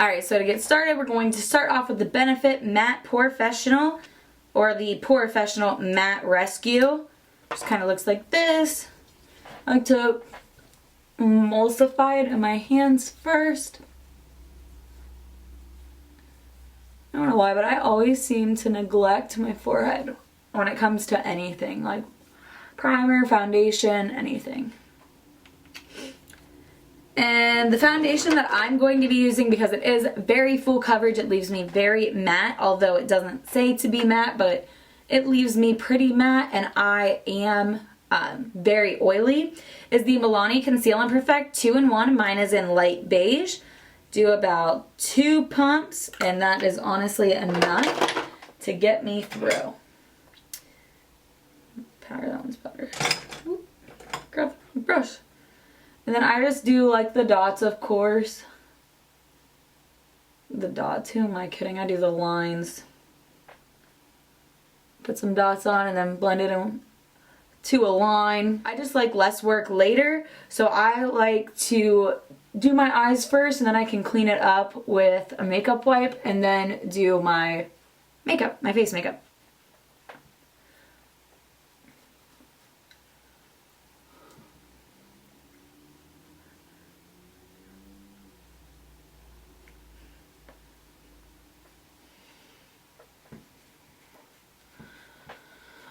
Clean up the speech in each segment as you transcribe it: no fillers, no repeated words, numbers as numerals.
Alright, so to get started, we're going to start off with the Benefit Matte Professional, or the Professional Matte Rescue. Just kind of looks like this. I like to emulsify it in my hands first. I don't know why, but I always seem to neglect my forehead when it comes to anything, like primer, foundation, anything. And the foundation that I'm going to be using, because it is very full coverage, it leaves me very matte, although it doesn't say to be matte, but it leaves me pretty matte, and I am very oily, is the Milani Conceal and Perfect 2-in-1. Mine is in light beige. Do about 2 pumps, and that is honestly enough to get me through. Powder, that one's better. Oop, grab the brush. And then I just do like the dots, of course. The dots, who am I kidding? I do the lines. Put some dots on and then blend it into a line. I just like less work later, so I like to do my eyes first, and then I can clean it up with a makeup wipe and then do my makeup, my face makeup.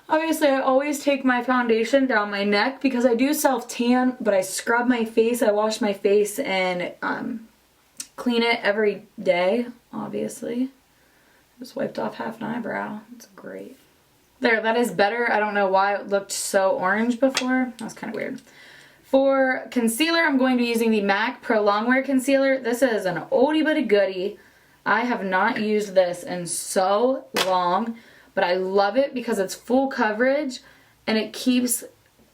Obviously, I always take my foundation down my neck because I do self-tan, but I scrub my face, I wash my face, and clean it every day, obviously. Just wiped off half an eyebrow. It's great. There, that is better. I don't know why it looked so orange before. That was kind of weird. For concealer, I'm going to be using the MAC Pro Longwear Concealer. This is an oldie but a goodie. I have not used this in so long, but I love it because it's full coverage and it keeps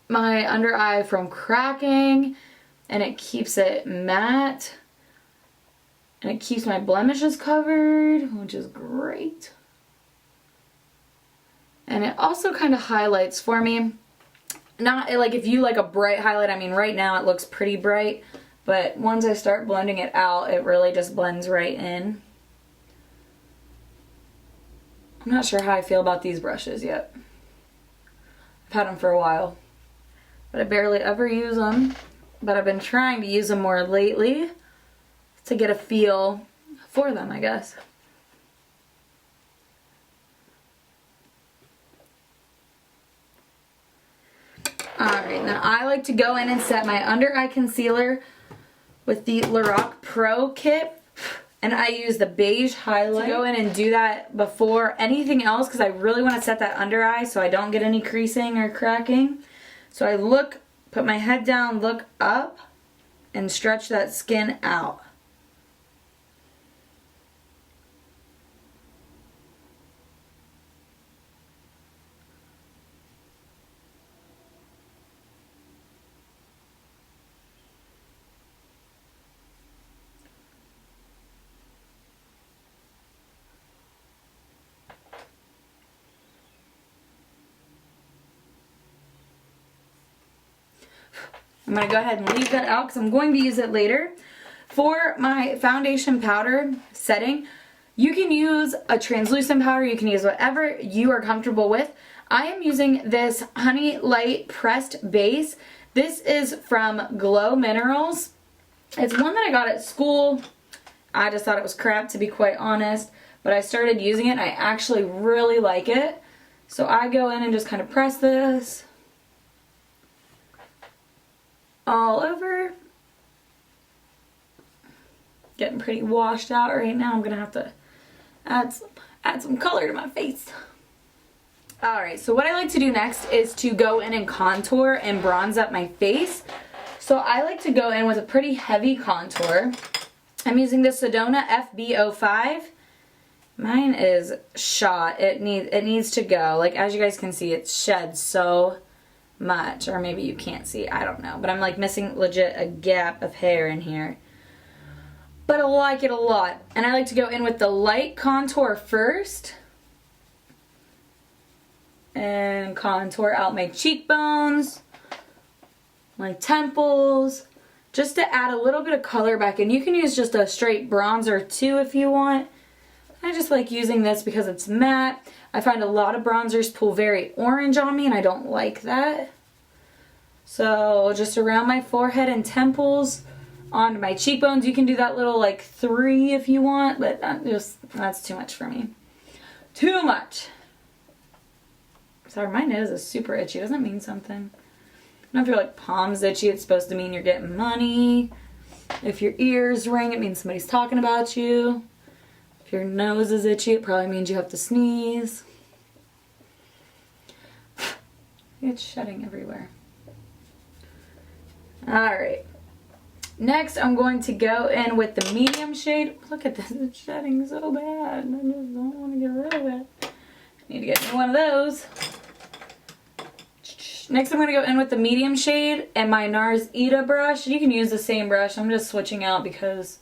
my under eye from cracking, and it keeps it matte, and it keeps my blemishes covered, which is great. And it also kind of highlights for me. Not like if you like a bright highlight, I mean right now it looks pretty bright, but once I start blending it out, it really just blends right in. I'm not sure how I feel about these brushes yet. I've had them for a while, but I barely ever use them. But I've been trying to use them more lately to get a feel for them, I guess. Alright, now I like to go in and set my under eye concealer with the Lorac Pro kit. And I use the beige highlight to go in and do that before anything else, because I really want to set that under eye so I don't get any creasing or cracking. So I look, put my head down, look up, and stretch that skin out. I'm going to go ahead and leave that out because I'm going to use it later. For my foundation powder setting, you can use a translucent powder, you can use whatever you are comfortable with. I am using this Honey Light Pressed Base. This is from Glow Minerals. It's one that I got at school. I just thought it was crap, to be quite honest, but I started using it and I actually really like it. So I go in and just kind of press this all over. Getting pretty washed out right now. I'm gonna have to add some color to my face. Alright, so what I like to do next is to go in and contour and bronze up my face. So I like to go in with a pretty heavy contour. I'm using the Sedona FB05. Mine is shot. It needs to go. Like, as you guys can see, it's shed so much, or maybe you can't see, I don't know, but I'm like missing legit a gap of hair in here, but I like it a lot. And I like to go in with the light contour first and contour out my cheekbones, my temples, just to add a little bit of color back in. You can use just a straight bronzer too if you want. I just like using this because it's matte. I find a lot of bronzers pull very orange on me and I don't like that. So just around my forehead and temples, on my cheekbones. You can do that little like 3 if you want, but that's too much for me. Too much. Sorry, my nose is super itchy. Doesn't mean something. I don't know if your like palms itchy, it's supposed to mean you're getting money. If your ears ring, it means somebody's talking about you. If your nose is itchy, it probably means you have to sneeze. It's shedding everywhere. Alright. Next, I'm going to go in with the medium shade. Look at this, it's shedding so bad. I just don't want to get rid of it. I need to get me one of those. Next, I'm going to go in with the medium shade and my NARS Ita brush. You can use the same brush. I'm just switching out because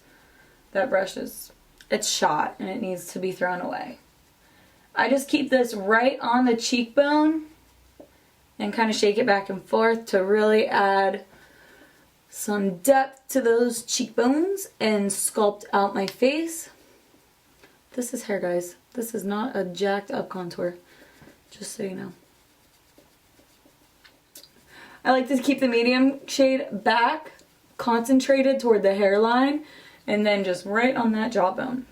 that brush it's shot and it needs to be thrown away. I just keep this right on the cheekbone and kind of shake it back and forth to really add some depth to those cheekbones and sculpt out my face. This is hair, guys. This is not a jacked up contour, just so you know. I like to keep the medium shade back, concentrated toward the hairline, and then just right on that jawbone.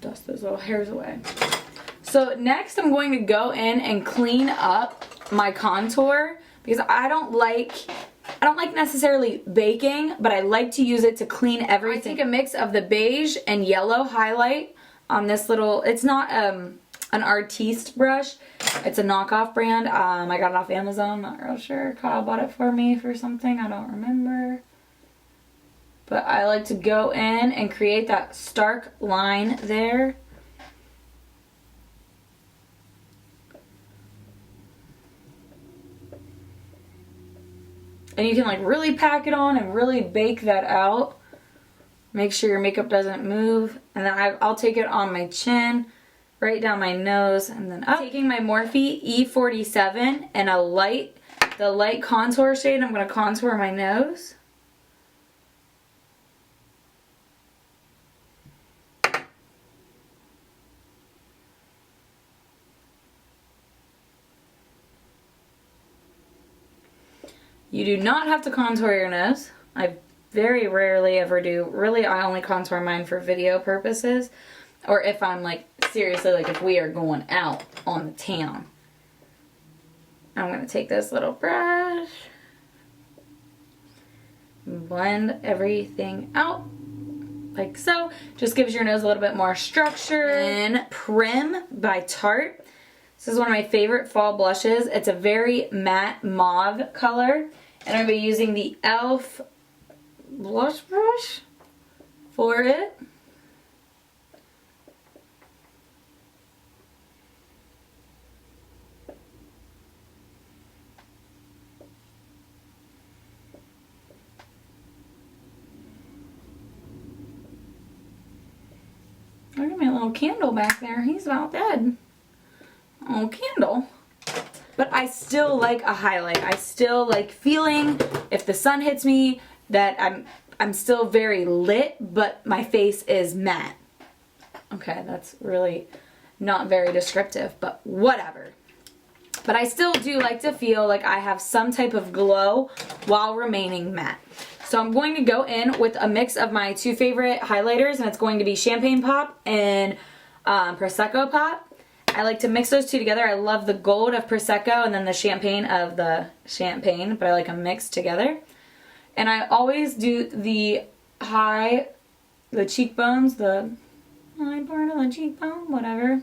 Dust those little hairs away. So next I'm going to go in and clean up my contour because I don't like necessarily baking, but I like to use it to clean everything. I take a mix of the beige and yellow highlight on this little, it's not an Artiste brush. It's a knockoff brand. I got it off Amazon. Not real sure. Kyle bought it for me for something. I don't remember. But I like to go in and create that stark line there. And you can like really pack it on and really bake that out. Make sure your makeup doesn't move. And then I'll take it on my chin, right down my nose, and then up. Taking my Morphe E47 and the light contour shade, I'm going to contour my nose. You do not have to contour your nose. I very rarely ever do. Really, I only contour mine for video purposes. Or if I'm like, seriously, like if we are going out on the town. I'm going to take this little brush. Blend everything out. Like so. Just gives your nose a little bit more structure. And Prim by Tarte. This is one of my favorite fall blushes. It's a very matte mauve color. And I'm going to be using the e.l.f. blush brush for it. Look at my little candle back there. He's about dead. Oh, candle. But I still like a highlight. I still like feeling, if the sun hits me, that I'm still very lit, but my face is matte. Okay, that's really not very descriptive, but whatever. But I still do like to feel like I have some type of glow while remaining matte. So I'm going to go in with a mix of my 2 favorite highlighters, and it's going to be Champagne Pop and Prosecco Pop. I like to mix those 2 together. I love the gold of Prosecco and then the champagne of the champagne, but I like them mixed together. And I always do the cheekbones, the high part of the cheekbone, whatever.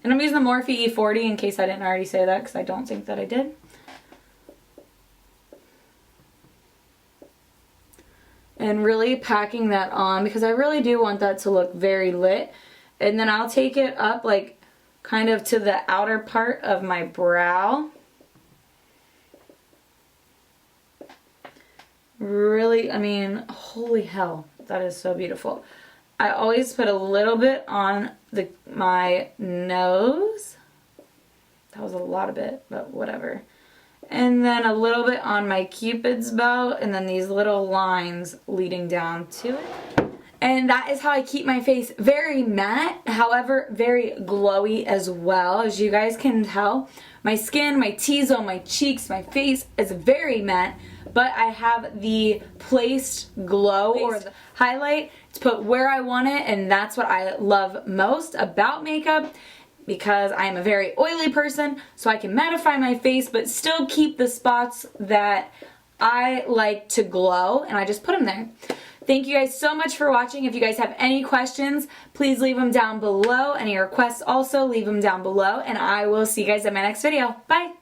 And I'm using the Morphe E40 in case I didn't already say that, because I don't think that I did. And really packing that on because I really do want that to look very lit. And then I'll take it up like kind of to the outer part of my brow. Really, I mean, holy hell, that is so beautiful. I always put a little bit on my nose. That was a lot of it, but whatever. And then a little bit on my Cupid's bow, and then these little lines leading down to it. And that is how I keep my face very matte, however, very glowy as well. As you guys can tell, my skin, my T-zone, my cheeks, my face is very matte, but I have the placed glow or the highlight to put where I want it, and that's what I love most about makeup, because I am a very oily person, so I can mattify my face but still keep the spots that I like to glow, and I just put them there. Thank you guys so much for watching. If you guys have any questions, please leave them down below. Any requests also, leave them down below, and I will see you guys in my next video. Bye!